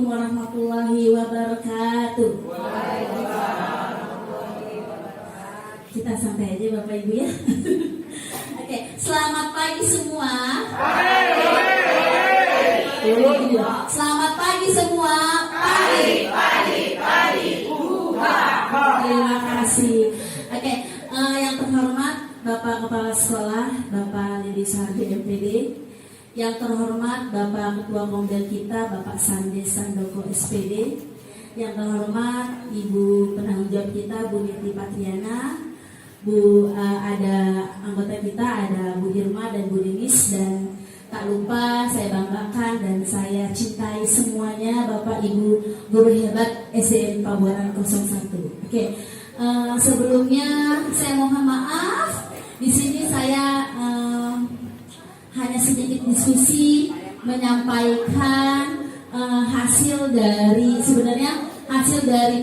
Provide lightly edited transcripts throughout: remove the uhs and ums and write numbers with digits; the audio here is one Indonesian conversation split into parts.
Assalamualaikum warahmatullahi wabarakatuh. Kita santai aja Bapak Ibu ya. Oke, selamat pagi semua. Selamat pagi semua. Terima kasih. Oke, yang terhormat Bapak Kepala Sekolah, Bapak Lili Sardi MPD. Yang terhormat Bapak Ketua Komdel kita, Bapak Sandes Sandoko SPD. Yang terhormat Ibu penanggung jawab kita, Bu Niti Patriana. Ada anggota kita, ada Bu Irma dan Bu Denis. Dan tak lupa saya banggakan dan saya cintai semuanya Bapak Ibu guru hebat SDN Pabuaran 01. Oke, sebelumnya saya mohon maaf. Di sini saya hanya sedikit diskusi menyampaikan hasil dari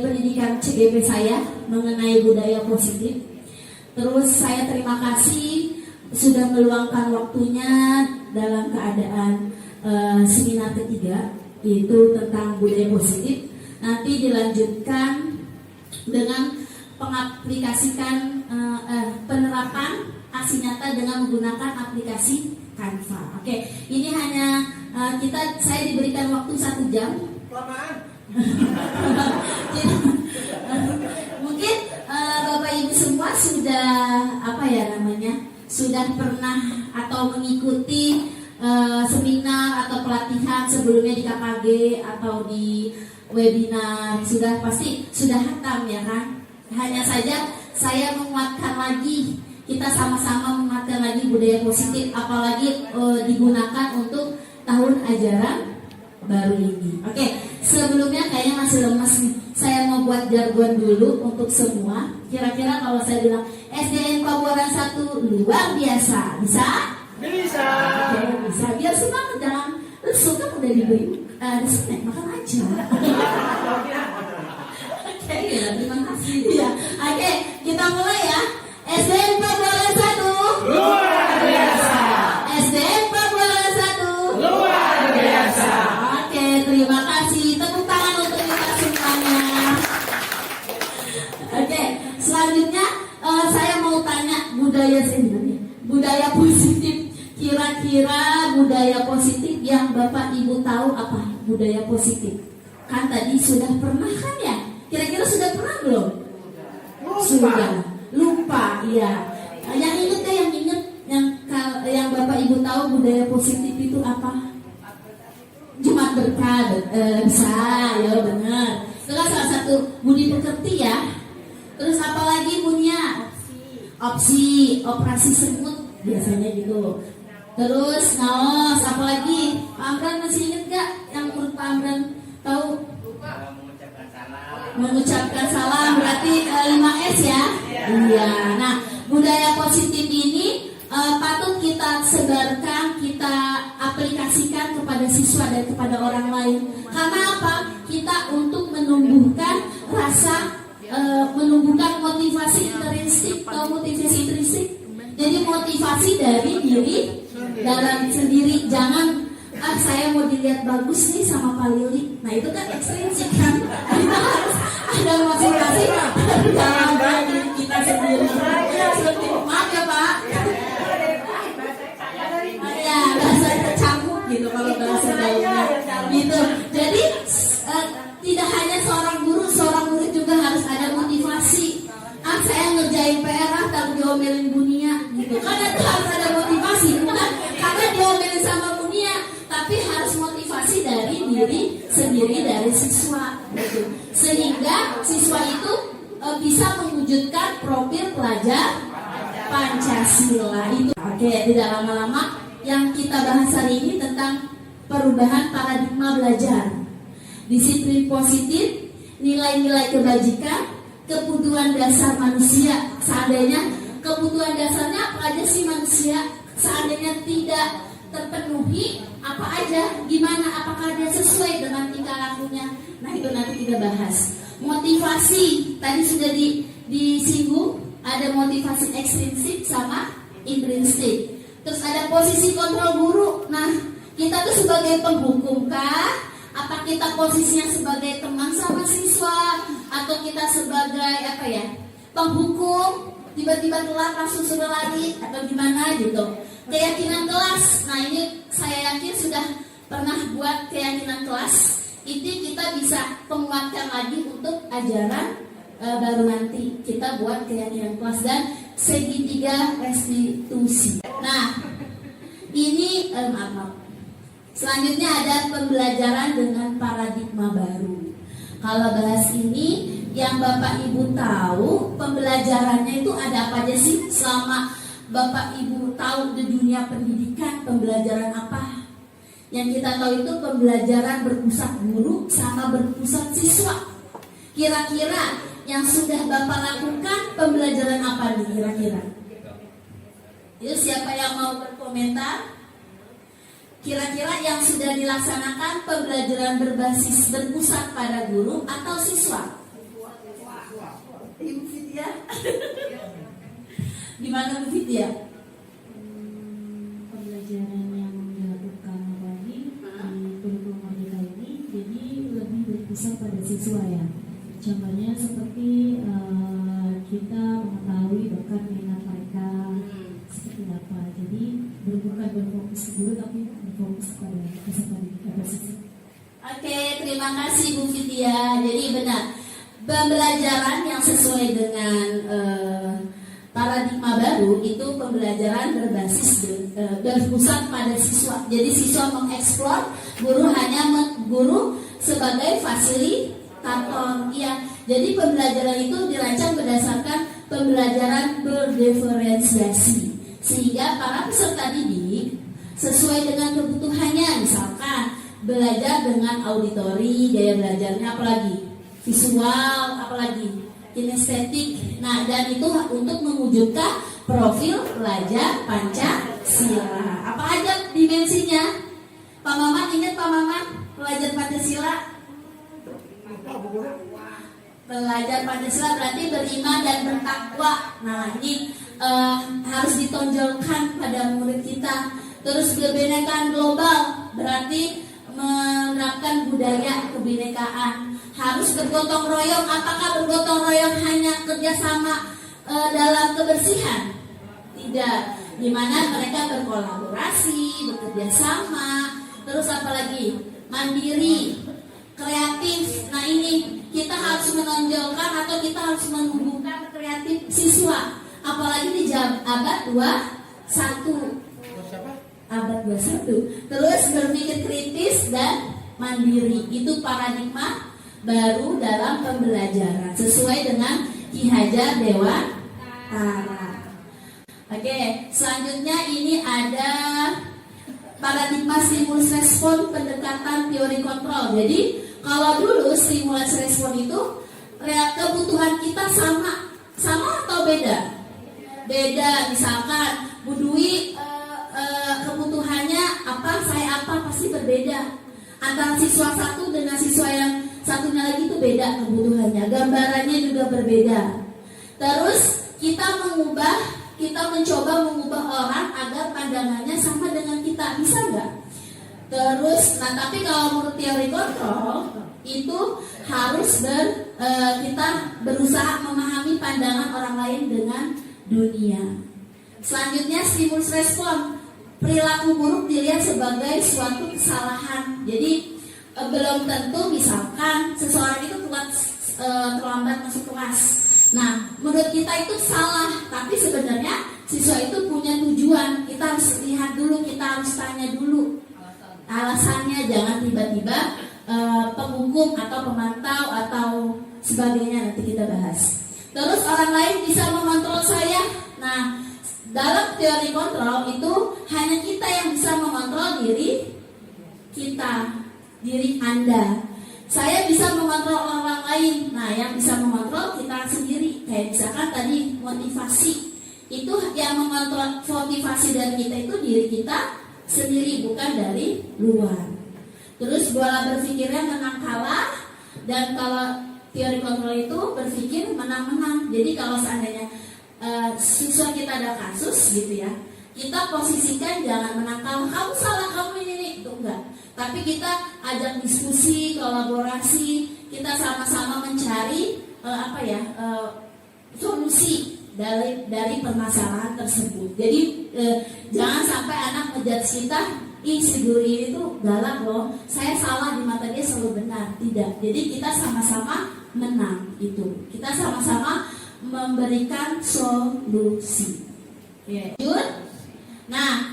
pendidikan CGP saya mengenai budaya positif. Terus saya terima kasih sudah meluangkan waktunya dalam keadaan seminar ketiga, yaitu tentang budaya positif. Nanti dilanjutkan dengan pengaplikasikan penerapan aksi nyata dengan menggunakan aplikasi Canva. Oke, ini hanya saya diberikan waktu 1 jam. Mungkin Bapak Ibu semua sudah sudah pernah atau mengikuti seminar atau pelatihan sebelumnya di KKG atau di webinar, pasti sudah hatam ya kan? Hanya saja saya menguatkan lagi, kita sama-sama menguatkan lagi budaya positif, apalagi digunakan untuk tahun ajaran baru ini. Oke, sebelumnya kayaknya masih lemas nih. Saya mau buat jargon dulu untuk semua. Kira-kira kalau saya bilang SDN Pabuaran 1 luar biasa, bisa? Bisa. Oke, bisa. Biar semangat, jangan suka udah diberi snack, makan aja. Oke, ya, terima kasih. Ya. Oke, kita mulai ya. SDN Pabuaran 1 Luar biasa. SDN Pabuaran 1 Luar biasa. Oke, terima kasih. Tepuk tangan untuk kita semuanya. Oke, selanjutnya saya mau tanya budaya positif. Kira-kira budaya positif yang Bapak Ibu tahu apa budaya positif? Kan tadi sudah pernah kan ya? Kira-kira sudah pernah belum? Sudah. Lupa, iya. Yang inget yang Bapak Ibu tahu budaya positif itu apa? Jumat berkah, bisa, ya benar. Terus salah satu budi pekerti ya. Terus apalagi punya opsi, operasi semut biasanya gitu. Terus ngaos, apalagi Pak Amran masih inget gak yang menurut Pak Amran tahu? Mengucapkan salam berarti 5S ya. Iya. Nah, budaya positif ini patut kita sebarkan, kita aplikasikan kepada siswa dan kepada orang lain. Karena apa? Kita untuk menumbuhkan menumbuhkan motivasi intrinsik atau motivasi intrinsik. Jadi motivasi dari diri dalam sendiri. Jangan saya mau dilihat bagus nih sama Pak Lili. Nah itu kan ekstrinsik kan. Kita harus ada motivasi dalam diri kita sendiri. Maaf ya Pak. Ya bahasa tercampur gitu kalau bahasa gaulnya gitu. Jadi tidak hanya seorang guru juga harus ada motivasi. Saya ngerjain PR kalau diomelin Bunia gitu. Karena itu harus ada motivasi, bukan karena diomelin sama Bunia, tapi harus motivasi dari diri sendiri, dari siswa gitu. Sehingga siswa itu bisa mewujudkan profil pelajar Pancasila itu. Oke, tidak lama-lama yang kita bahas hari ini tentang perubahan paradigma belajar. Disiplin positif, nilai-nilai kebajikan, kebutuhan dasar manusia. Seandainya kebutuhan dasarnya apa aja sih manusia? Seandainya tidak terpenuhi, apa aja? Gimana? Apakah dia sesuai dengan tingkah lakunya? Nah itu nanti kita bahas. Motivasi tadi sudah disinggung. Ada motivasi ekstrinsik sama intrinsik. Terus ada posisi kontrol guru. Nah kita tuh sebagai penghukum kah? Apa kita posisinya sebagai teman sama siswa, atau kita sebagai penghukum, tiba-tiba telat langsung suruh lari, atau gimana gitu. Keyakinan kelas, nah ini saya yakin sudah pernah buat keyakinan kelas. Itu kita bisa penguatkan lagi untuk ajaran baru nanti. Kita buat keyakinan kelas dan segitiga restitusi. Nah, ini maaf. Selanjutnya ada pembelajaran dengan paradigma baru. Kalau bahas ini, yang Bapak Ibu tahu pembelajarannya itu ada apa aja sih? Selama Bapak Ibu tahu di dunia pendidikan, pembelajaran apa? Yang kita tahu itu pembelajaran berpusat guru sama berpusat siswa. Kira-kira yang sudah Bapak lakukan pembelajaran apa nih kira-kira? Itu siapa yang mau berkomentar? Kira-kira yang sudah dilaksanakan pembelajaran berbasis berpusat pada guru atau siswa? Ibu Fitya? Gimana Bu Fitya? Pembelajaran yang dilakukan tadi di kurikulum Merdeka ini jadi lebih berpusat pada siswa ya. Contohnya seperti kita mengetahui bakat minat mereka seperti apa. Jadi bukan berfokus ke guru tapi berfokus pada peserta didik siswa. Oke, terima kasih Bu Fitya. Jadi benar, pembelajaran yang sesuai dengan paradigma baru itu pembelajaran berbasis berpusat pada siswa. Jadi siswa mengeksplor, guru sebagai fasilitator. Ya, jadi pembelajaran itu dirancang berdasarkan pembelajaran berdiferensiasi, sehingga para peserta didik sesuai dengan kebutuhannya. Misalkan belajar dengan auditori, gaya belajarnya apalagi visual, apalagi kinestetik. Nah, dan itu untuk mewujudkan profil pelajar Pancasila. Apa aja dimensinya? Pak Maman ingat Pak Maman pelajar Pancasila? Pelajar Pancasila berarti beriman dan bertakwa. Nah, ini harus ditonjolkan pada murid kita. Terus kebinekaan global berarti menerapkan budaya kebinekaan. Harus bergotong royong. Apakah bergotong royong hanya kerjasama dalam kebersihan? Tidak. Di mana mereka berkolaborasi, bekerja sama. Terus apalagi mandiri, kreatif. Nah ini kita harus menonjolkan atau kita harus menumbuhkan kreatif siswa. Apalagi di abad 21. Abad 21. Terus berpikir kritis dan mandiri. Itu paradigma baru dalam pembelajaran sesuai dengan Ki Hajar Dewantara. Oke, selanjutnya ini ada paradigma stimulus respon pendekatan teori kontrol. Jadi kalau dulu stimulus respon itu kebutuhan kita sama atau beda? Beda. Misalkan Bu Dwi kebutuhannya apa, saya apa, pasti berbeda. Antara siswa satu dengan siswa yang satunya lagi itu beda kebutuhannya, gambarannya juga berbeda. Terus kita mencoba mengubah orang agar pandangannya sama dengan kita, bisa nggak? Terus, nah tapi kalau menurut teori kontrol itu harus kita berusaha memahami pandangan orang lain dengan dunia. Selanjutnya stimulus respon, perilaku buruk dilihat sebagai suatu kesalahan. Jadi belum tentu misalkan seseorang itu terlambat masuk kelas. Nah, menurut kita itu salah, tapi sebenarnya siswa itu punya tujuan. Kita harus lihat dulu, kita harus tanya dulu alasannya. Jangan tiba-tiba penghukum atau pemantau atau sebagainya, nanti kita bahas. Terus orang lain bisa mengontrol saya. Nah, dalam teori kontrol itu hanya kita yang bisa mengontrol diri kita, diri Anda. Saya bisa mengontrol orang lain. Nah, yang bisa mengontrol kita sendiri. Kayak misalkan tadi motivasi. Itu yang mengontrol motivasi dari kita itu diri kita sendiri, bukan dari luar. Terus bola berpikirnya menang kalah. Dan kalau teori kontrol itu berpikir menang-menang. Jadi kalau seandainya siswa kita ada kasus gitu ya, kita posisikan jangan menang kalah. Kamu salah, kamu ini itu enggak. Tapi kita ajak diskusi, kolaborasi, kita sama-sama mencari solusi dari permasalahan tersebut. Jadi jangan sampai anak ngejudge kita, ih si guru ini tuh galak loh, saya salah di mata dia selalu benar. Tidak. Jadi kita sama-sama menang itu. Kita sama-sama memberikan solusi. Lanjut. Nah,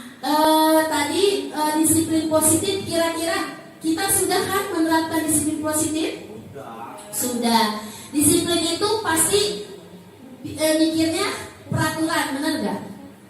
tadi disiplin positif, kira-kira kita sudah kan menerapkan disiplin positif? Sudah. Disiplin itu pasti mikirnya peraturan, benar gak?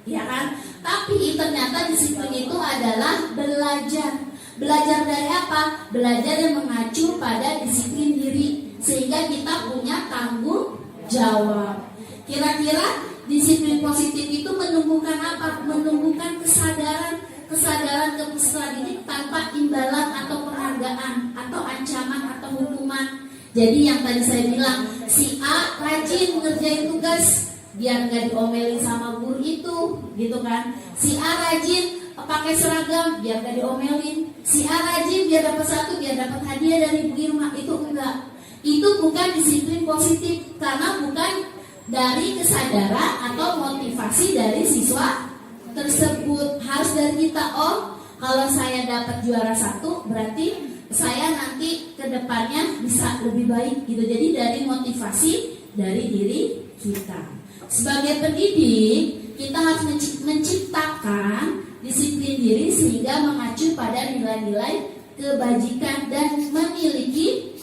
Ya kan? Tapi ternyata disiplin itu adalah belajar. Belajar dari apa? Belajar yang mengacu pada disiplin diri, sehingga kita punya tanggung jawab. Kira-kira disiplin positif itu menumbuhkan apa? Menumbuhkan kesadaran ke peserta didik tanpa imbalan atau penghargaan atau ancaman atau hukuman. Jadi yang tadi saya bilang, si A rajin ngerjain tugas biar nggak diomelin sama guru itu, gitu kan? Si A rajin pakai seragam biar nggak diomelin. Si A rajin biar dapat satu, biar dapat hadiah dari ibu rumah. Itu enggak. Itu bukan disiplin positif karena bukan dari kesadaran atau motivasi dari siswa tersebut. Harus dari kita, oh kalau saya dapat juara satu berarti saya nanti ke depannya bisa lebih baik gitu. Jadi dari motivasi dari diri kita. Sebagai pendidik, kita harus menciptakan disiplin diri sehingga mengacu pada nilai-nilai kebajikan dan memiliki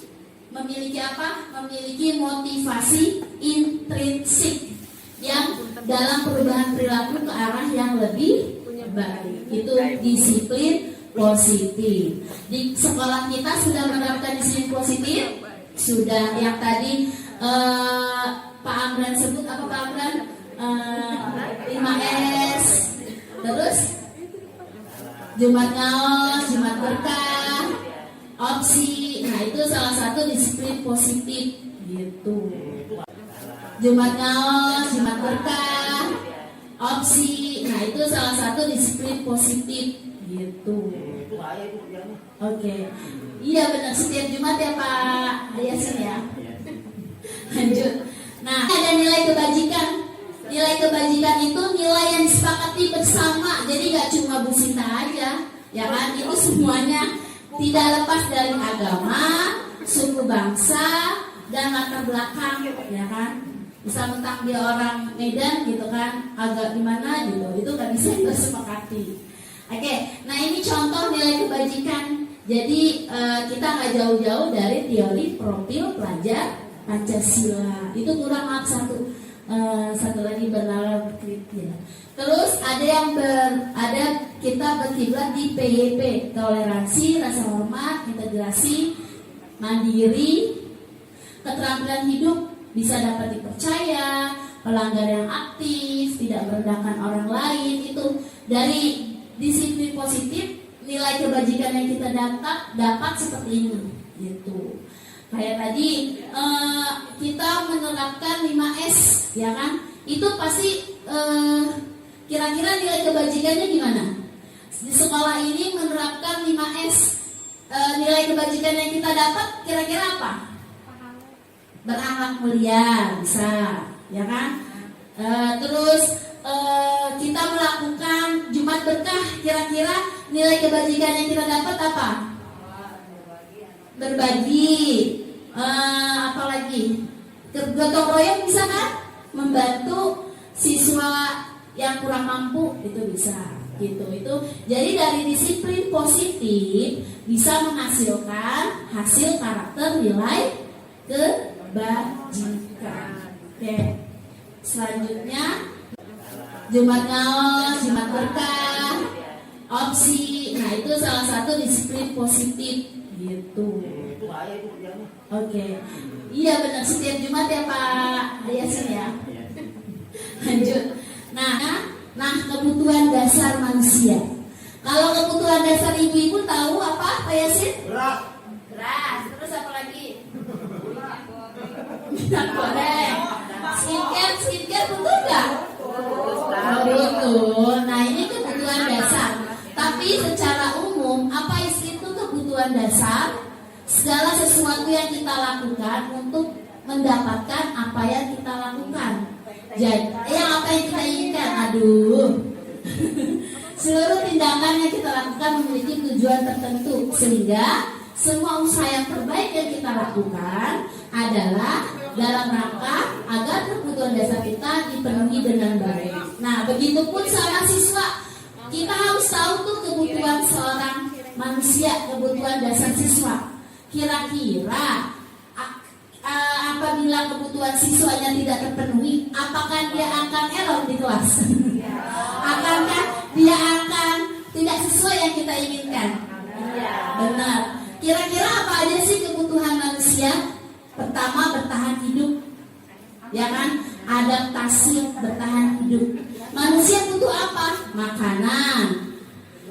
apa? Memiliki motivasi intrinsik yang dalam perubahan perilaku ke arah yang lebih baik. Itu disiplin positif. Di sekolah kita sudah menerapkan disiplin positif? Sudah. Yang tadi Pak Amran sebut apa Pak Amran? 5S. Terus Jumat Ngaos, Jumat Berkah, opsi. Nah, itu salah satu disiplin positif gitu. Jumat Ngaos, Jumat Berkah, opsi. Nah, itu salah satu disiplin positif gitu. Oke. Iya benar, setiap Jumat ya Pak Yasin ya. Lanjut. Nah, ada nilai kebajikan. Nilai kebajikan itu nilai yang disepakati bersama. Jadi gak cuma Bu Sinta aja, ya kan? Itu semuanya tidak lepas dari agama, suku bangsa, dan latar belakang, ya kan? Bisa mentang dia orang Medan gitu kan, agak gimana gitu, itu gak bisa disepakati. Oke, nah ini contoh nilai kebajikan. Jadi kita nggak jauh-jauh dari teori profil pelajar Pancasila. Itu kurang maaf satu lagi bernalar kritis. Terus ada kita berkiblat di PYP, toleransi, rasa hormat, integrasi, mandiri, keterampilan hidup, bisa dapat dipercaya, pelanggar yang aktif, tidak merendahkan orang lain. Itu dari disiplin positif, nilai kebajikan yang kita dapat seperti ini, gitu. Kayak tadi kita menerapkan 5S, ya kan? Itu pasti kira-kira nilai kebajikannya gimana? Di sekolah ini menerapkan 5S, nilai kebajikan yang kita dapat kira-kira apa? Berakhlak mulia, bisa, ya kan? Terus kita melakukan Jumat Berkah, kira-kira nilai kebajikan yang kita dapat apa? Berbagi, apalagi gotong royong bisa kan? Membantu siswa yang kurang mampu, itu bisa, gitu. Itu jadi dari disiplin positif bisa menghasilkan hasil karakter nilai kebajikan. Oke, selanjutnya Jumat Ngaos, Jumat Berkah, opsi. Nah, itu salah satu disiplin positif gitu. Oke. Iya benar, setiap Jumat ya Pak Yasin ya. Lanjut. Nah, kebutuhan dasar manusia. Kalau kebutuhan dasar ibu-ibu tahu apa Pak Yasin? Beras. Terus apa lagi? Minyak goreng. Skincare betul nggak? Betul. Nah, ini kebutuhan dasar. Tapi secara umum apa itu sesuatu yang kita lakukan untuk mendapatkan apa yang kita lakukan. Jadi, apa yang kita inginkan, seluruh tindakan yang kita lakukan memiliki tujuan tertentu, sehingga semua usaha yang terbaik yang kita lakukan adalah dalam rangka agar kebutuhan dasar kita dipenuhi dengan baik. Nah, begitupun seorang siswa, kita harus tahu tuh kebutuhan seorang manusia, kebutuhan dasar siswa. Kira-kira apabila kebutuhan siswanya tidak terpenuhi, apakah dia akan error di kelas? Akankah dia akan tidak sesuai yang kita inginkan? Benar. Kira-kira apa aja sih kebutuhan manusia? Pertama, bertahan hidup, ya kan? Adaptasi, bertahan hidup. Manusia butuh apa? Makanan,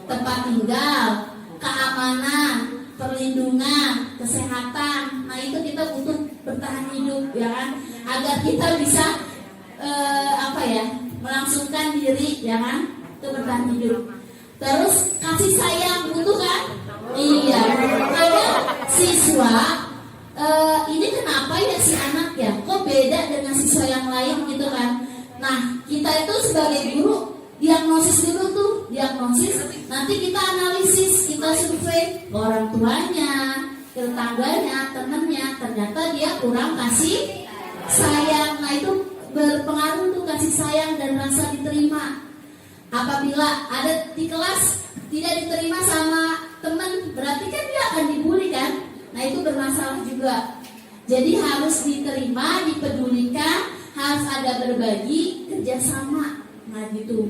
tempat tinggal, keamanan, perlindungan, kesehatan. Nah, itu kita butuh bertahan hidup, ya kan? Agar kita bisa melangsungkan diri, ya kan? Itu bertahan hidup. Terus kasih sayang butuh kan? Iya. Ada siswa ini kenapa ya si anak ya? Kok beda dengan siswa yang lain gitu kan? Nah, kita itu sebagai guru diagnosis dulu tuh, diagnosis. Nanti kita analisis, kita survei ke orang tuanya, ke tetangganya, temennya. Ternyata dia kurang kasih sayang. Nah, itu berpengaruh tuh kasih sayang dan rasa diterima. Apabila ada di kelas tidak diterima sama teman, berarti kan dia akan dibully kan? Nah, itu bermasalah juga. Jadi harus diterima, dipedulikan, harus ada berbagi, kerjasama. Nah, gitu.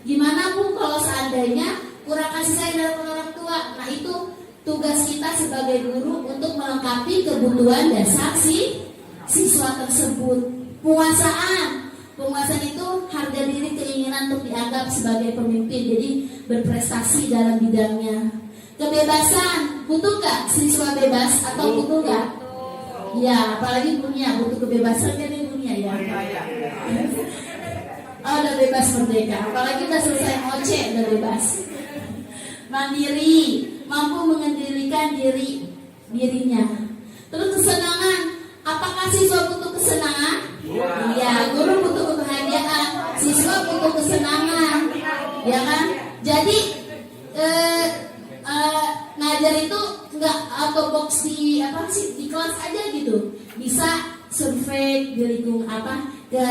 Gimana Bu kalau seandainya kurang kasih sayang dari orang tua? Nah, itu tugas kita sebagai guru untuk melengkapi kebutuhan dasar si siswa tersebut. Penguasaan itu harga diri, keinginan untuk dianggap sebagai pemimpin, jadi berprestasi dalam bidangnya. Kebebasan, butuh gak siswa bebas atau butuh gak? Ya, apalagi dunia butuh kebebasan kan di dunia ya. Oh, udah bebas merdeka, apalagi udah selesai ngoceh udah bebas. Mandiri, mampu mengendalikan dirinya. Terus kesenangan, apakah siswa butuh kesenangan? Iya, guru butuh kebahagiaan, siswa butuh kesenangan, ya kan? Jadi ngajar itu nggak auto box di kelas aja gitu. Bisa survei di lingkungan ke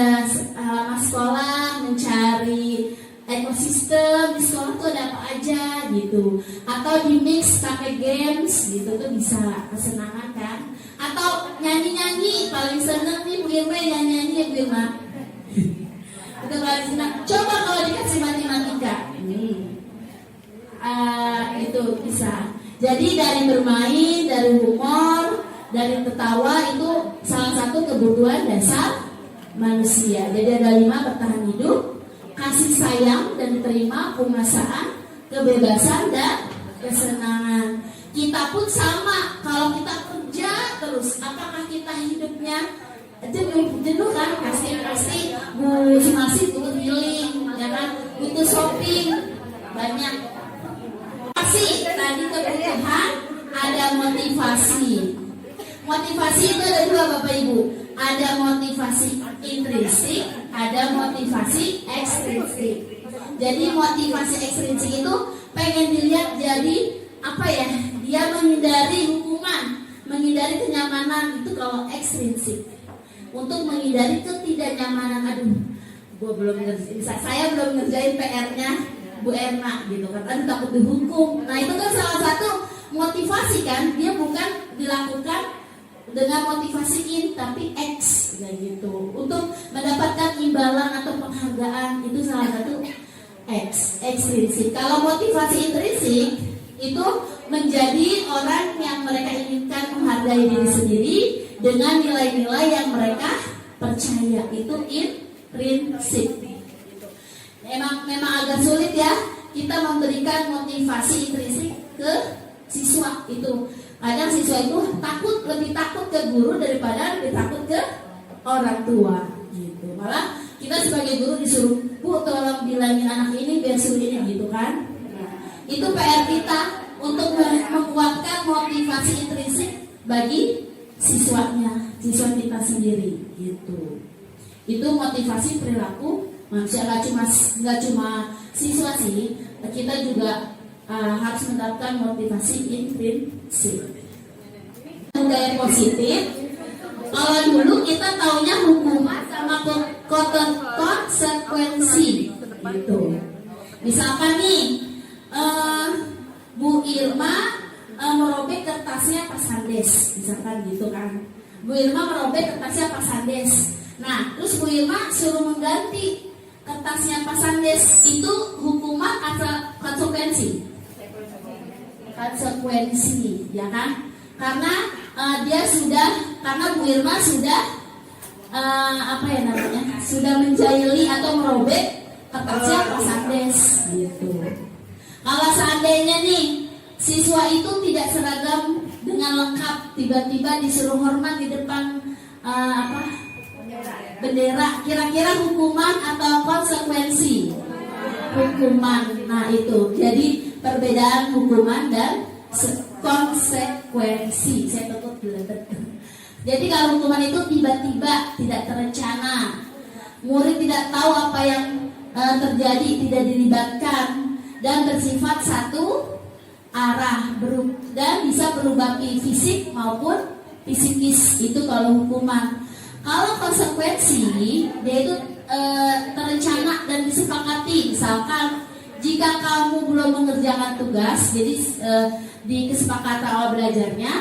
sekolah, mencari ekosistem di sekolah tuh ada apa aja gitu. Atau di mix pakai games gitu tuh bisa kesenangan kan? Atau nyanyi-nyanyi, paling seneng nih Bu Irma nyanyi-nyanyi ya Bu Irma. Itu paling senang. Coba kalau dikasih matematika, itu bisa. Jadi dari bermain, dari humor, dari tertawa itu salah satu kebutuhan dasar manusia. Jadi ada 5: bertahan hidup, kasih sayang dan diterima, penguasaan, kebebasan dan kesenangan. Kita pun sama, kalau kita kerja terus, apakah kita hidupnya jenuh kan? Pasti Bu Sumarsi butuh healing, ya kan? Butuh shopping, banyak. Pasti tadi kebutuhan ada motivasi. Motivasi itu ada 2 Bapak Ibu. Ada motivasi intrinsik, ada motivasi ekstrinsik. Jadi motivasi ekstrinsik itu pengen dilihat jadi dia menghindari hukuman, menghindari kenyamanan, itu kalau ekstrinsik. Untuk menghindari ketidaknyamanan, saya belum ngerjain PR-nya Bu Erna gitu kan, takut dihukum. Nah, itu kan salah satu motivasi kan, dia bukan dilakukan dengan motivasi in tapi X kayak gitu. Untuk mendapatkan imbalan atau penghargaan, itu salah satu ekstrinsik. Kalau motivasi intrinsik itu menjadi orang yang mereka inginkan menghargai diri sendiri dengan nilai-nilai yang mereka percaya, itu intrinsik. Memang agak sulit ya kita memberikan motivasi intrinsik ke siswa itu. Kadang siswa itu lebih takut ke guru daripada lebih takut ke orang tua gitu. Malah kita sebagai guru disuruh, Bu tolong bilangin anak ini biar suruh ini gitu kan. Itu PR kita untuk menguatkan motivasi intrinsik bagi siswa kita sendiri gitu. Itu motivasi perilaku manusia, nggak cuma siswa sih, kita juga harus menerapkan motivasi intrinsik. Budaya positif, kalau dulu kita taunya hukuman sama konsekuensi gitu. Misalkan nih Bu Irma merobek kertasnya Pak Sandes, misalkan gitu kan. Bu Irma merobek kertasnya Pak Sandes. Nah, terus Bu Irma suruh mengganti kertasnya Pak Sandes, itu hukuman atau konsekuensi? Konsekuensi, ya kan? Karena karena Bu Irma sudah sudah menjahili atau merobek kertasnya Pak Sandes gitu. Kalau seandainya nih siswa itu tidak seragam dengan lengkap, tiba-tiba disuruh hormat di depan bendera, kira-kira hukuman atau konsekuensi? Hukuman. Nah itu, jadi perbedaan hukuman dan konsekuensi. Saya tutup dulu. Jadi kalau hukuman itu tiba-tiba, tidak terencana, murid tidak tahu apa yang terjadi, tidak dilibatkan, dan bersifat satu arah dan bisa berubah fisik maupun psikis. Itu kalau hukuman. Kalau konsekuensi, dia itu terencana dan disepakati. Misalkan jika kamu belum mengerjakan tugas, jadi di kesepakatan awal belajarnya,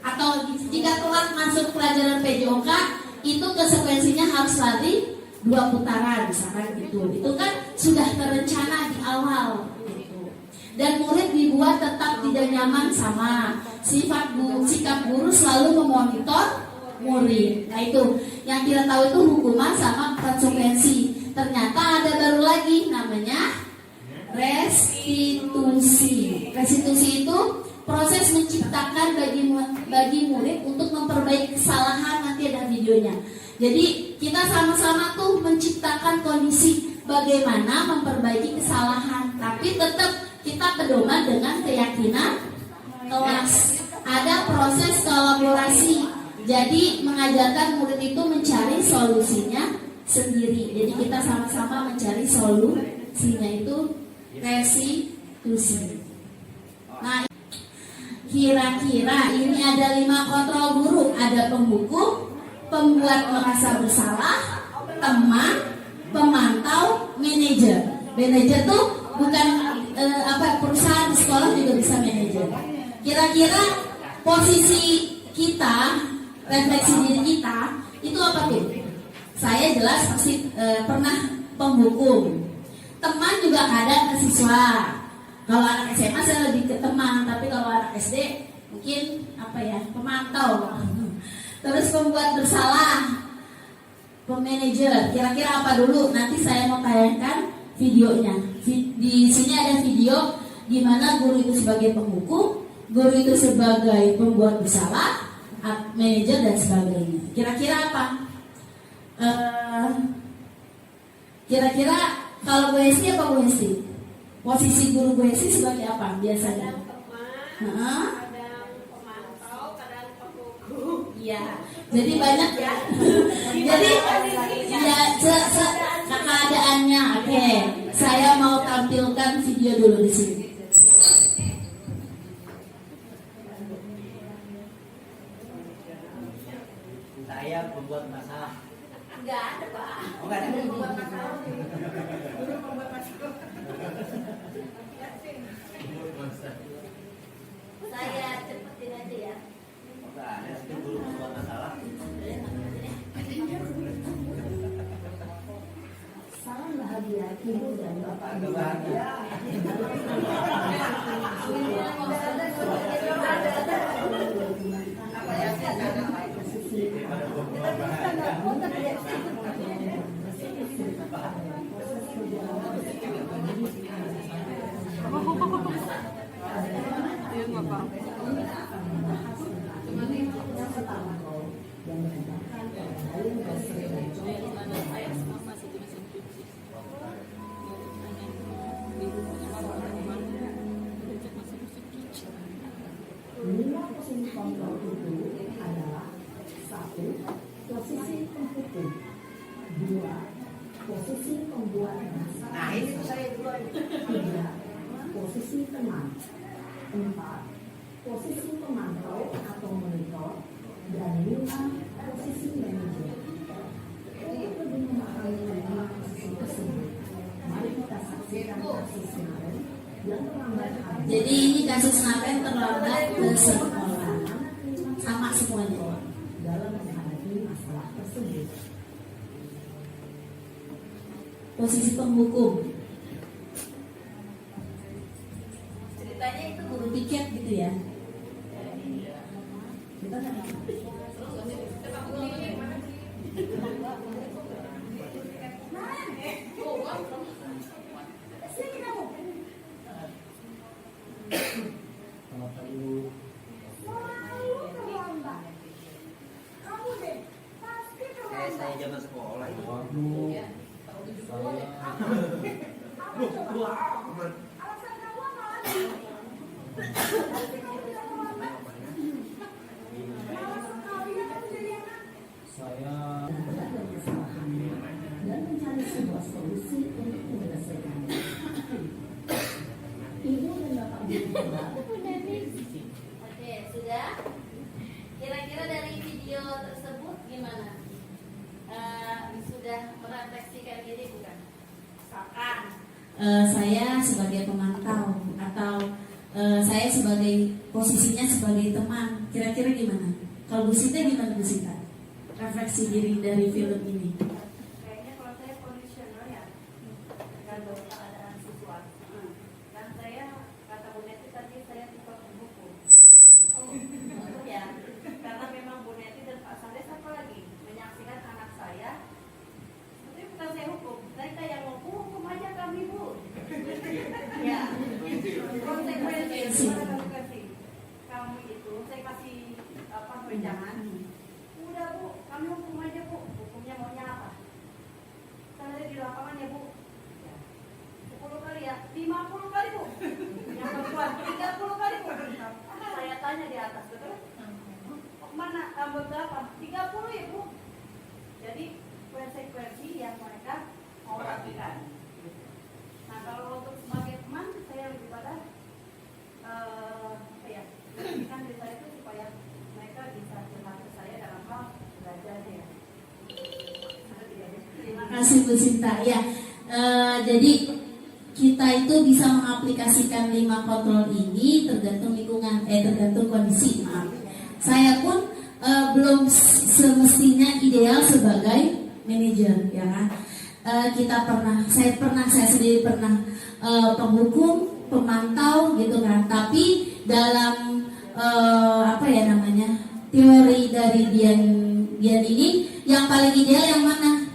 atau jika telat masuk pelajaran PJOK, itu konsekuensinya harus lari 2 putaran, misalkan gitu. Itu kan sudah terencana di awal gitu. Dan murid dibuat tetap tidak nyaman sama sikap guru selalu memonitor murid. Nah itu yang kita tahu itu hukuman sama konsekuensi. Ternyata ada baru lagi namanya restitusi. Restitusi itu proses menciptakan bagi murid untuk memperbaiki kesalahan. Nanti ada videonya. Jadi kita sama-sama tuh menciptakan kondisi bagaimana memperbaiki kesalahan, tapi tetap kita pedoman dengan keyakinan kelas. Ada proses kolaborasi. Jadi mengajarkan murid itu mencari solusinya sendiri. Jadi kita sama-sama mencari solusinya, itu restitusi. Nah, kira-kira ini ada 5 kontrol guru. Ada pembuku, pembuat merasa bersalah, teman, pemantau, manajer. Manajer tuh bukan perusahaan, di sekolah juga bisa manajer. Kira-kira posisi kita, refleksi diri kita itu apa tuh? Saya jelas pasti pernah pembuku. Teman juga kadang ke siswa. Kalau anak SMA saya lebih ke teman, tapi kalau anak SD mungkin pemantau. Terus pembuat bersalah, pemanajer. Kira-kira apa dulu? Nanti saya mau tayangkan videonya. Di sini ada video gimana guru itu sebagai pembuku, guru itu sebagai pembuat bersalah, manajer dan sebagainya. Kira-kira apa? Kira-kira kalau Bu Hesti apa Bu Hesti? Posisi guru Bu Hesti sebagai apa biasanya? Kadang pemantau, kadang pembuku. Iya. Jadi banyak ya. Jadi ya keadaannya. Oke. Saya mau tampilkan video dulu di sini. Saya pembuat masalah. Enggak ada, Pak. Oh, enggak ada. Pembuat masalah. Guru pembuat masalah. Saya cepetin aja ya. Enggak ada, itu guru pembuat masalah. Salam bahagia, ibu dan bapak. Agak bahagia. Lima posisi kontrol itu Satu, posisi penghukum. Dua, posisi pembuat naskah. Nah ini saya dua. Tiga, posisi teman. Empat, posisi pemantau atau monitor. Dan lima, posisi manajer. Untuk lebih memahami lima posisi tersebut, mari kita saksikan kasus kemarin yang terlambat hari. Jadi ini kasus Napen terlambat ke sekolah. Sama semuanya. Dalam menghadapi masalah tersebut. Posisi penghukum. Ceritanya itu Guru piket gitu ya. Kita kan Kalau perlu saya zaman sekolah itu. berada kesalahan dan mencari sebuah solusi untuk menyelesaikannya. Ibu dan bapak guru Oke, sudah. Kira-kira dari video tersebut gimana? Sudah merefleksikan diri bukan? Misalkan Saya sebagai pemantau atau saya sebagai posisinya sebagai teman, kira-kira gimana? Kalau Bu Sita gimana Bu Sita? Refleksi diri dari film ini. kayaknya kalau saya kondisional ya, tergantung keadaan siswa. Kan saya kata Bu Neti tadi saya tipe penghukum. Oh, ya, karena memang Bu Neti dan Pak Sandes apa lagi menyaksikan anak saya. Tapi bukan saya hukum, mereka yang mau hukum aja kami Bu. Ya, konsekuensi kami itu saya kasih wejangan. Udah Bu, kami hukum aja Bu. Hukumnya maunya apa? Saya di lapangan ya Bu. 10 kali ya, 50 kali Bu. Yang perempuan 30 kali Bu. Saya tanya di atas, betul? Mana berapa? 30 ya Bu. Jadi konsekuensi yang mereka mau lakukan. Nah kalau untuk sebagai teman saya lebih pada kan dari saya itu supaya mereka bisa curhat ke saya dalam hal belajar ya. Terima kasih Bu Sinta. Ya, jadi kita itu bisa mengaplikasikan 5 kontrol ini tergantung lingkungan, tergantung kondisi. Maaf. Saya pun belum semestinya ideal sebagai manajer, ya kan? Saya sendiri pernah penghukum, pemantau, gitu kan. Tapi dalam teori dari Dian ini, yang paling ideal yang mana?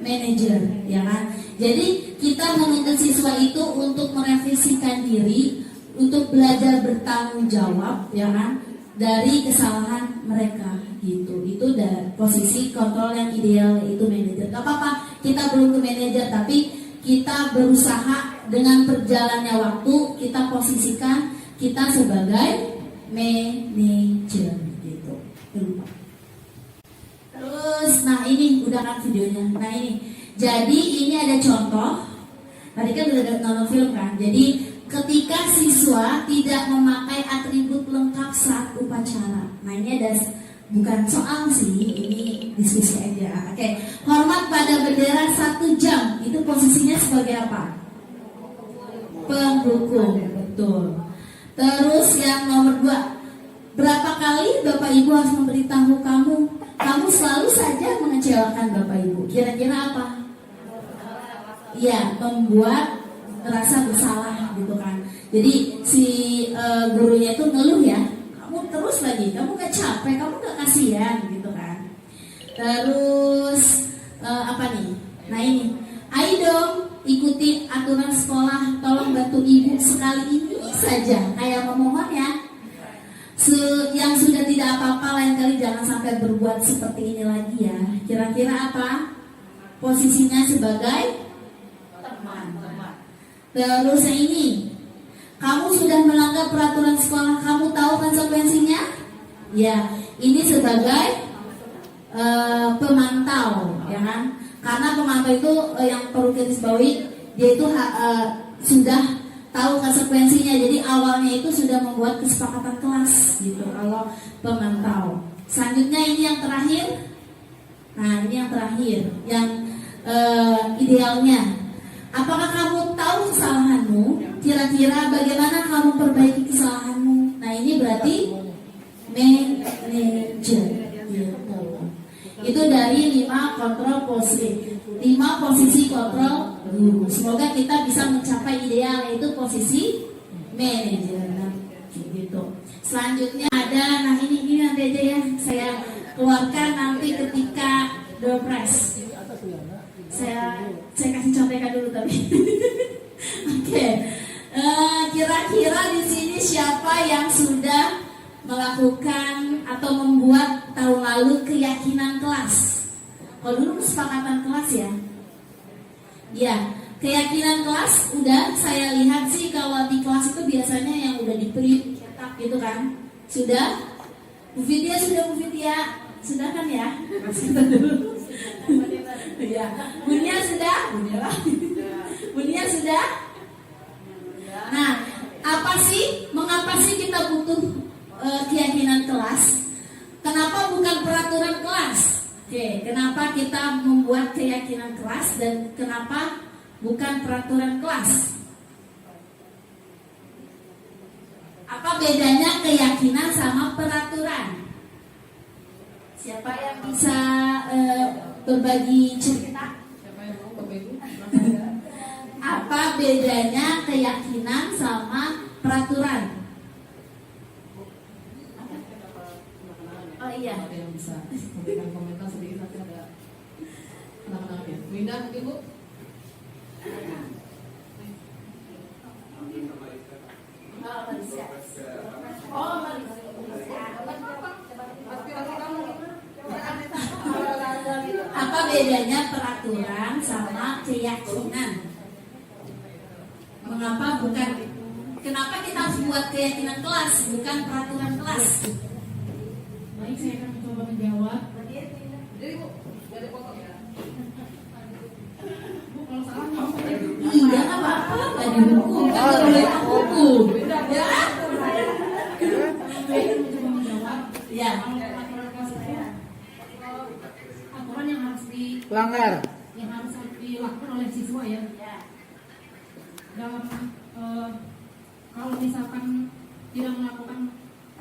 Manajer, ya kan? Jadi kita menuntut siswa itu untuk merefleksikan diri, untuk belajar bertanggung jawab, ya kan? Dari kesalahan mereka, gitu. Itu dari posisi kontrol yang ideal, yaitu manajer. Gak apa-apa, kita belum ke manajer, tapi kita berusaha dengan berjalannya waktu, kita posisikan kita sebagai manajer, gitu. Terus, nah ini udah kan videonya. Nah ini, jadi ini ada contoh. Tadi kan udah nonton film kan. Jadi ketika siswa tidak memakai atribut lengkap saat upacara. Nah ini ada bukan soal sih, ini diskusi aja. Oke, hormat pada bendera 1 jam. Itu posisinya sebagai apa? Pendukung, betul. Terus yang nomor 2, berapa kali Bapak Ibu harus memberitahu kamu selalu saja mengecewakan Bapak Ibu. Kira-kira apa? Iya, membuat merasa bersalah gitu kan. Jadi si gurunya itu ngeluh ya, kamu terus lagi, kamu gak capek, kamu gak kasihan gitu kan. Terus apa nih? Nah ini, ayo dong ikuti aturan sekolah, tolong bantu ibu sekali ini saja, kayak memohon ya. Yang sudah tidak apa-apa, lain kali jangan sampai berbuat seperti ini lagi ya. Kira-kira apa? Posisinya sebagai teman. Terus yang ini, kamu sudah melanggar peraturan sekolah, kamu tahu konsekuensinya? Ya, ini sebagai pemantau, ya kan? Karena pemantau itu yang perlu kita bawahi, dia itu sudah tahu konsekuensinya. Jadi awalnya itu sudah membuat kesepakatan kelas gitu. Kalau pemantau. Selanjutnya ini yang terakhir. Nah ini yang terakhir, yang idealnya. Apakah kamu tahu kesalahanmu? Kira-kira bagaimana kamu perbaiki kesalahanmu? Nah ini berarti manajer. Gitu. Itu dari 5 kontrol posisi, 5 posisi kontrol guru. Semoga kita bisa mencapai ideal, yaitu posisi manajer. Nah, gitu. Selanjutnya ada, nah ini nanti aja ya saya keluarkan nanti ketika dopres. Saya kasih contekan dulu tapi. Oke. Kira-kira di sini siapa yang sudah melakukan atau membuat tahun lalu keyakinan kelas? Kalau dulu kesepakatan kelas ya. Ya, keyakinan kelas udah saya lihat sih kalau di kelas itu biasanya yang udah di print cetak gitu kan. Sudah? Bu Vidya sudah, Bu Vidya. Sudah kan ya? Kita dulu. Ya. Bunia sudah? Bunia sudah? Nah, mengapa sih kita butuh keyakinan kelas? Kenapa bukan peraturan kelas? Oke, kenapa kita membuat keyakinan kelas dan kenapa bukan peraturan kelas? Apa bedanya keyakinan sama peraturan? Siapa yang bisa berbagi cerita? Apa bedanya keyakinan sama peraturan? Oh iya. Ada yang bisa memberikan komentar sedikit, nanti ada anak-anaknya. Winda mungkin Bu? Apa bedanya peraturan sama keyakinan? Kenapa kita harus buat keyakinan kelas bukan peraturan kelas? Baik, saya akan mencoba menjawab. Jadi Bu, dari potong ya. Bu, kalau salah mau Iya, nggak apa-apa, nggak dihukum, kan nggak boleh hukum. Ya, saya akan mencoba menjawab. ya. Kalau peraturan kelas itu aturan yang harus Langgar. dilakukan oleh siswa ya. Dalam kalau misalkan tidak melakukan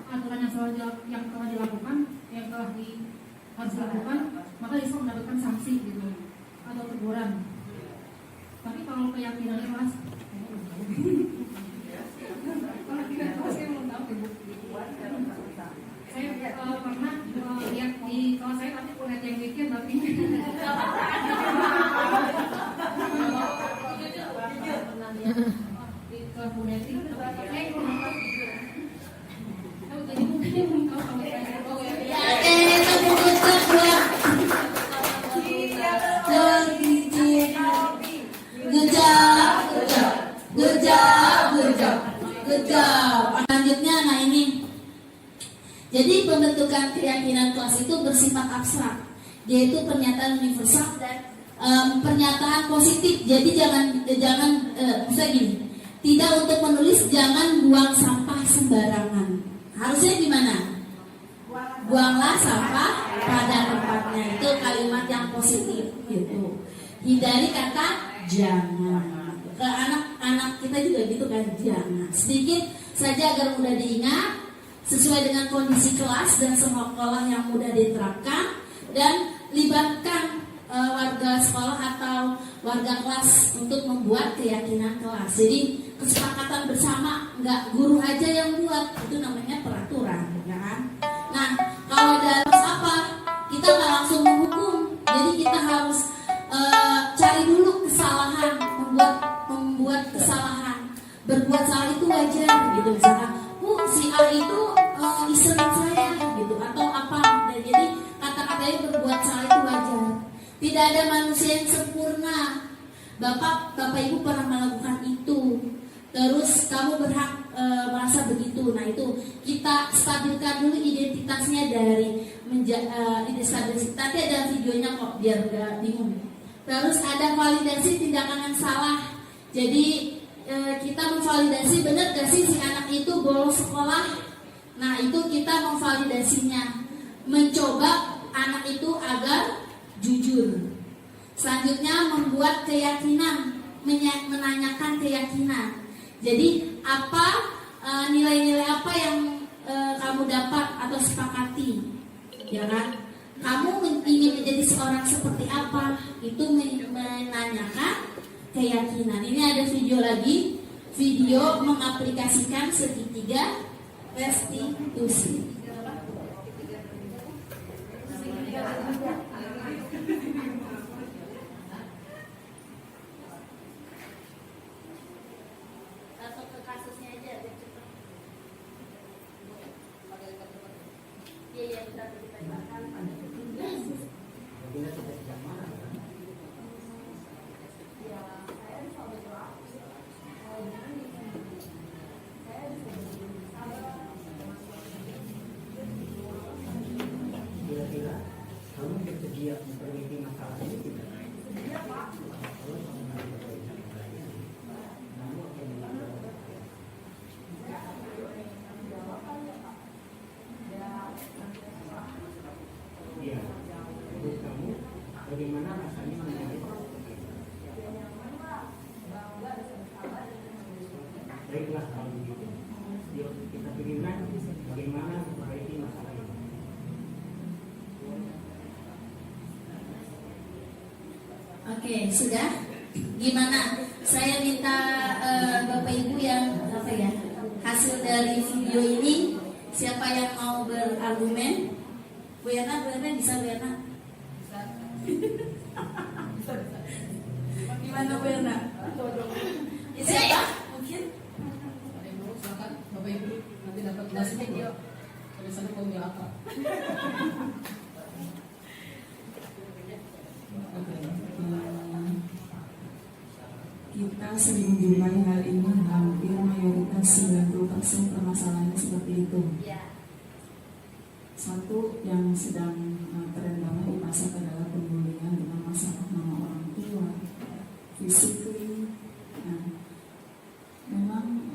aturan yang telah dilakukan, harus dilakukan, maka siswa mendapatkan sanksi gitu atau teguran. Tapi kalau keyakinan kelas, kalau tidak kelas saya belum tahu Ibu. Saya pernah lihat di kelas saya, tapi pun yang mikir tapi di kelas Buneti, saya belum tahu. Jadi mungkin dia belum tahu kalau saya Good job. Selanjutnya, nah ini. Jadi pembentukan keyakinan kelas itu bersifat abstrak, yaitu pernyataan universal dan pernyataan positif. Jadi jangan bisa gini. Tidak untuk menulis, jangan buang sampah sembarangan. Harusnya gimana? Buanglah sampah pada tempatnya. Itu kalimat yang positif gitu. Hindari kata jangan. Ke anak-anak kita juga gitu kan, jangan. Sedikit saja agar mudah diingat, sesuai dengan kondisi kelas dan sekolah yang mudah diterapkan, dan libatkan warga sekolah atau warga kelas untuk membuat keyakinan kelas. Jadi kesepakatan bersama, nggak guru aja yang buat, itu namanya peraturan, ya kan? Nah, kalau dalam apa, kita nggak langsung menghukum. Jadi kita harus cari dulu kesalahan, membuat kesalahan. Berbuat salah itu wajar, gitu misalkan. Si A itu iserin saya, gitu, atau apa? Dan jadi kata-katanya berbuat salah itu wajar. Tidak ada manusia yang sempurna. Bapak Ibu pernah melakukan itu. Terus kamu berhak merasa begitu. Nah itu kita stabilkan dulu identitasnya dari identitas. Nanti ada videonya kok biar gak bingung. Terus ada validasi tindakan yang salah. Jadi kita memvalidasi benar gak sih si anak itu bolos sekolah. Nah itu kita memvalidasinya, mencoba anak itu agar jujur. Selanjutnya membuat keyakinan, menanyakan keyakinan. Jadi apa nilai-nilai apa yang kamu dapat atau sepakati, ya kan? Kamu ingin menjadi seorang seperti apa? Itu menanyakan keyakinan. Ini ada video lagi, video mengaplikasikan segitiga restitusi. Atau ke kasusnya aja biar cepat. Iya iya kita tanyakan pada kasus. Ya saya bisa berdoa. Saya bisa Kira-kira kamu bersedia memperbaiki masalah ini tidak? Iya Pak. Kalau kamu mau memperbaiki masalah ini, kamu akan melakukan iya. Menurut kamu bagaimana rasanya menjadi baiklah kalau begitu. Yuk kita pikirkan bagaimana memperbaiki masalah ini. Oke, sudah? Gimana? Saya minta Bapak Ibu yang hasil dari video ini, siapa yang mau berargumen? Bu Yana bisa Bu Yana? Gimana Bu Yana? Siapa? Mungkin? Ada yang mau silakan Bapak Ibu nanti dapat nasi video. Tulisannya mau apa? Kita sering menjumpai hal ini, hampir mayoritas 90% permasalahannya seperti itu. Satu yang sedang tren banget di pasar adalah pembulian dengan masalah nama orang tua, physically. Nah, memang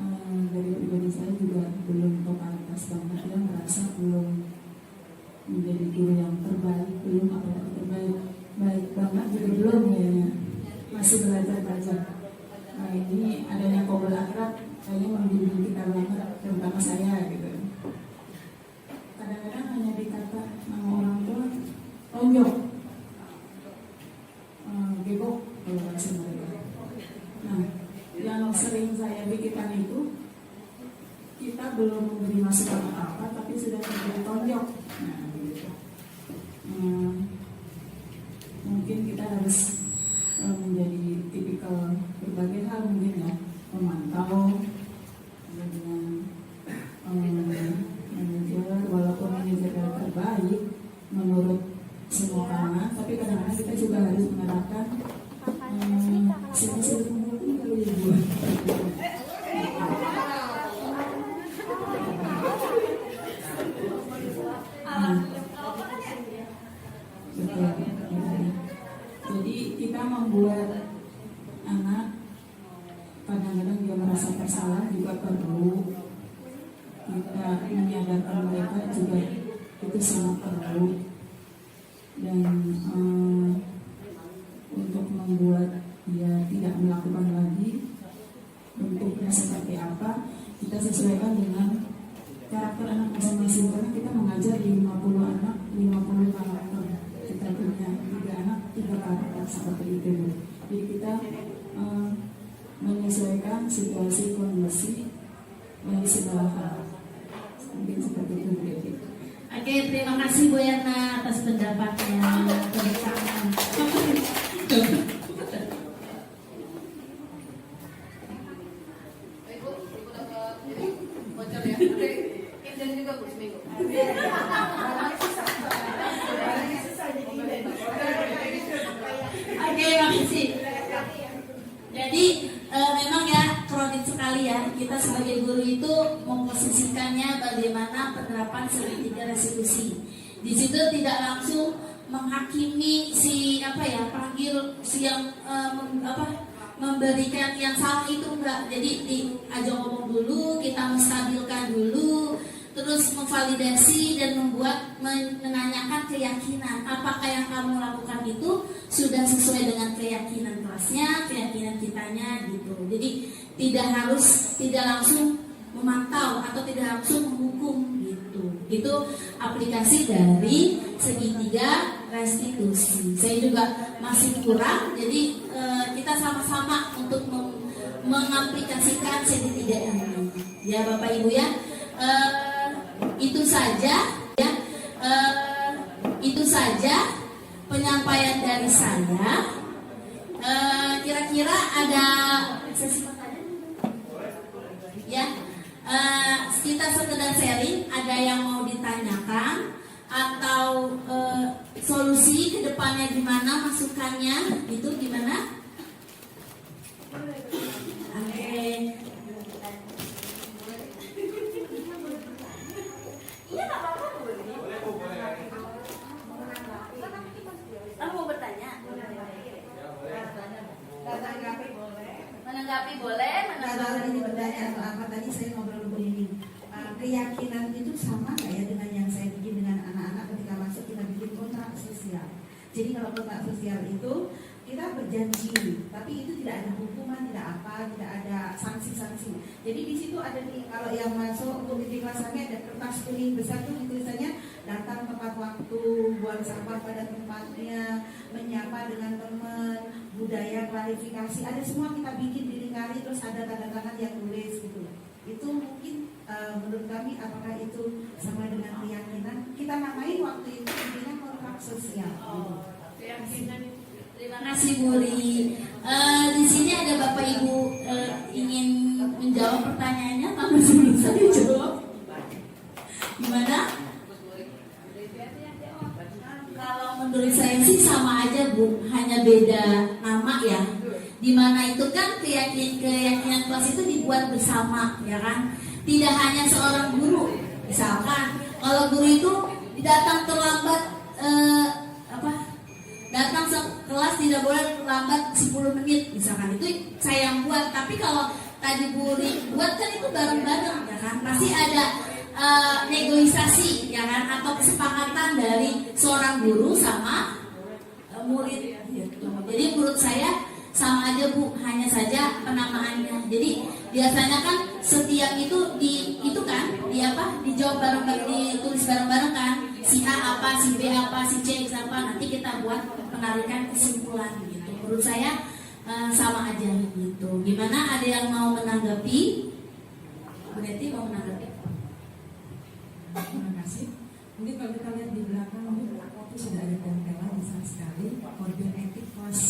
dari pribadi saya juga belum totalitas banget, ya merasa belum menjadi guru yang terbaik, belum apalagi terbaik, baik banget juga belum ya, masih belajar. Nah ini adanya kobel akrab kayaknya membimbing kita banget, terutama saya gitu. Kadang-kadang hanya dikata nama orang tua tonjok, gebok kalau bahasa mereka. Nah yang sering saya pikirkan itu, kita belum memberi masukan apa tapi sudah terjadi tonjok. Nah begitu. Mungkin kita harus menjadi tipikal berbagai hal mungkin ya, memantau dengan manajer, walaupun manajer yang terbaik menurut semua kalangan, tapi kadang-kadang kita juga harus menerapkan sifat-sifat mungkin kalau ibu. Jadi kita membuat anak kadang-kadang dia merasa bersalah juga perlu kita menyadarkan mereka juga itu sangat perlu, dan untuk membuat dia tidak melakukan lagi bentuknya seperti apa kita sesuaikan dengan karakter anak masing-masing, karena kita mengajar 50 anak 50 karakter, kita punya 3 anak 3 karakter seperti itu. Jadi kita menyesuaikan situasi kondisi dari segala hal, mungkin seperti itu. Oke, terima kasih Bu Yana atas pendapatnya, kebersamaan. Ibu dapat ini voucher ya. Nanti Indian juga Bu seminggu. Oke, makasih. Jadi memang ya kronik sekali ya kita sebagai guru itu memposisikannya bagaimana penerapan segitiga restitusi. Di situ tidak langsung menghakimi si panggil si yang memberikan yang salah itu enggak. Jadi diajak ngomong dulu, kita menstabilkan dulu, terus memvalidasi dan menanyakan keyakinan apakah yang kamu lakukan itu sudah sesuai dengan keyakinan kelasnya, keyakinan kitanya gitu. Jadi tidak langsung memantau atau tidak langsung menghukum gitu. Itu aplikasi dari segitiga restitusi. Saya juga masih kurang, jadi kita sama-sama untuk mengaplikasikan segitiga ini. Ya Bapak Ibu ya. Itu saja ya. Itu saja penyampaian dari saya. Kira-kira ada sesi pertanyaan? Ya. Kita sekedar sharing, ada yang mau ditanyakan atau solusi ke depannya gimana, masukannya itu gimana? Oke. Iya nggak apa-apa boleh. Kamu mau bertanya? Menanggapi boleh. Kalau ini bertanya atau apa tadi saya ngobrol begini, keyakinan itu sama nggak ya dengan yang saya bikin dengan anak-anak ketika masuk kita bikin kontrak sosial. Jadi kalau kontrak sosial itu kita berjanji, tapi itu tidak ada hukuman, tidak ada sanksi-sanksi. Jadi di situ ada kalau yang masuk untuk di kelas kami ada kertas kuning besar tuh tulisannya datang tepat waktu, buang sampah pada tempatnya, menyapa dengan teman, budaya klarifikasi, ada semua kita bikin dilingkari, terus ada tanda tangan yang tulis gitu. Itu mungkin menurut kami apakah itu sama dengan keyakinan? Kita namain waktu itu intinya kontrak sosial. Keyakinan. Terima kasih Bu Ri. Di sini ada Bapak Ibu ingin menjawab pertanyaannya, tapi sebelum saya jawab, gimana? Kalau menurut saya sih sama aja Bu, hanya beda nama ya. Dimana itu kan keyakinan kelas itu dibuat bersama, ya kan? Tidak hanya seorang guru, misalkan kalau guru itu datang terlambat, datang kelas tidak boleh lambat 10 menit, misalkan itu saya yang buat. Tapi kalau tadi Bu Ri buat kan itu bareng-bareng, ya kan? Pasti ada negosiasi, ya kan? Atau kesepakatan dari seorang guru sama murid. Gitu. Jadi menurut saya sama aja Bu, hanya saja penamaannya. Jadi biasanya kan setiap itu dijawab bareng-bareng, ditulis bareng-bareng kan. Si A apa, si B apa, si C apa, nanti kita buat penarikan kesimpulan gitu. Menurut saya sama aja gitu. Gimana, ada yang mau menanggapi? Bu Neti mau menanggapi? Terima kasih. Mungkin kalau kita lihat di belakang itu sudah ada tempelan besar sekali kode etik kelas.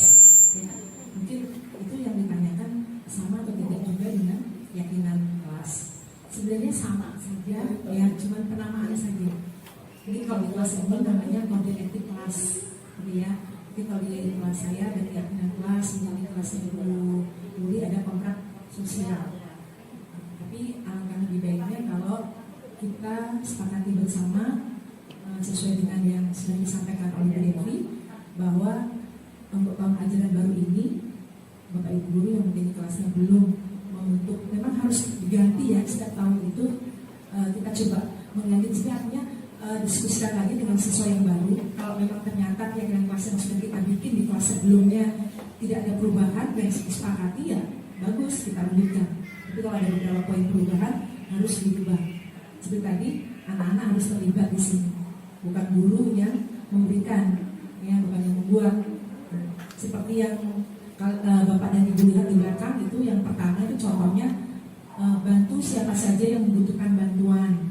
Ya, mungkin itu yang ditanyakan sama atau tidak juga dengan keyakinan kelas. Sebenarnya sama saja, ya cuma penamaannya saja. Ini kalau di kelas ini namanya kode etik kelas, gitu ya. Jadi kalau di kelas saya dan keyakinan kelas, menjadi kelasnya Ibu Uli ada kontrak sosial. Tapi alangkah lebih baiknya kalau kita sepakati bersama sesuai dengan yang sudah disampaikan oleh Bu Devi, bahwa untuk tahun ajaran baru ini Bapak Ibu guru yang mungkin kelasnya belum membentuk, memang harus diganti ya setiap tahun itu. Kita coba mengganti, jadi artinya diskusikan lagi dengan sesuai yang baru. Kalau memang ternyata keyakinan kelas yang sudah kita bikin di kelas sebelumnya tidak ada perubahan yang disepakati, ya bagus, kita lanjutkan. Tapi kalau ada beberapa poin perubahan harus diubah. Seperti tadi, anak-anak harus terlibat di sini, bukan guru yang memberikan, ya bukan yang membuat. Seperti yang Bapak dan Ibu lihat di belakang itu, yang pertama itu contohnya bantu siapa saja yang membutuhkan bantuan,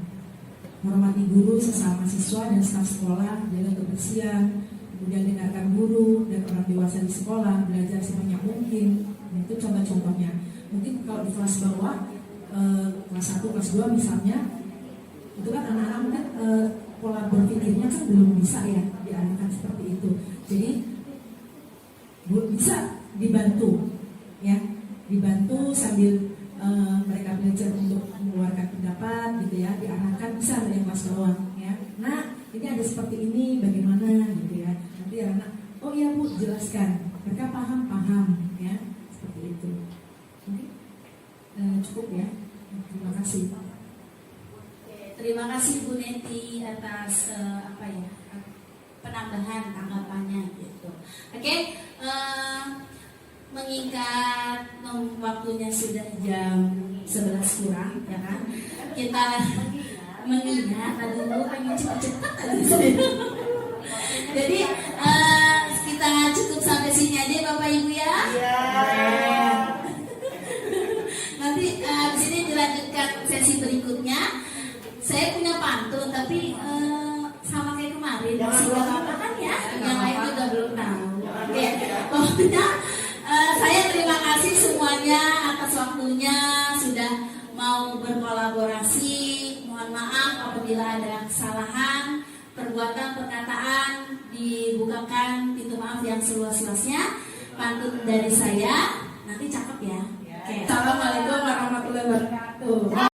hormati guru sesama siswa dan staf sekolah, jaga kebersihan, kemudian dengarkan guru dan orang dewasa di sekolah, belajar sebanyak mungkin. Nah, itu contoh-contohnya. Mungkin kalau di kelas bawah, kelas 1, kelas 2 misalnya, itu kan anak-anak kan pola berpikirnya kan belum bisa ya diarahkan seperti itu. Jadi belum bisa dibantu, ya. dibantu sambil mereka belajar untuk mengeluarkan pendapat gitu ya, diarahkan bisa dari kelas bawah ya. Nah, ini ada seperti ini bagaimana gitu ya. Nanti anak, oh iya Bu, jelaskan. Mereka paham ya, seperti itu. Mungkin cukup ya. Terima kasih. Terima kasih Bu Neti atas penambahan tanggapannya gitu. Oke, mengingat waktunya sudah jam 11 kurang ya kan. Kita mengingat aduh pengen cepet-cepet jadi kita cukup sampai sini aja Bapak Ibu ya. Nanti di sini dilanjutkan sesi berikutnya. Saya punya pantun tapi sama kayak kemarin masih gak apa-apa kan ya, yang lain juga belum tahu. Oke, pokoknya saya terima kasih semuanya atas waktunya sudah mau berkolaborasi. Mohon maaf apabila ada kesalahan, perbuatan, perkataan, dibukakan pintu maaf yang seluas-luasnya. Pantun dari saya, nanti cakep ya. Oke. Assalamualaikum warahmatullahi wabarakatuh.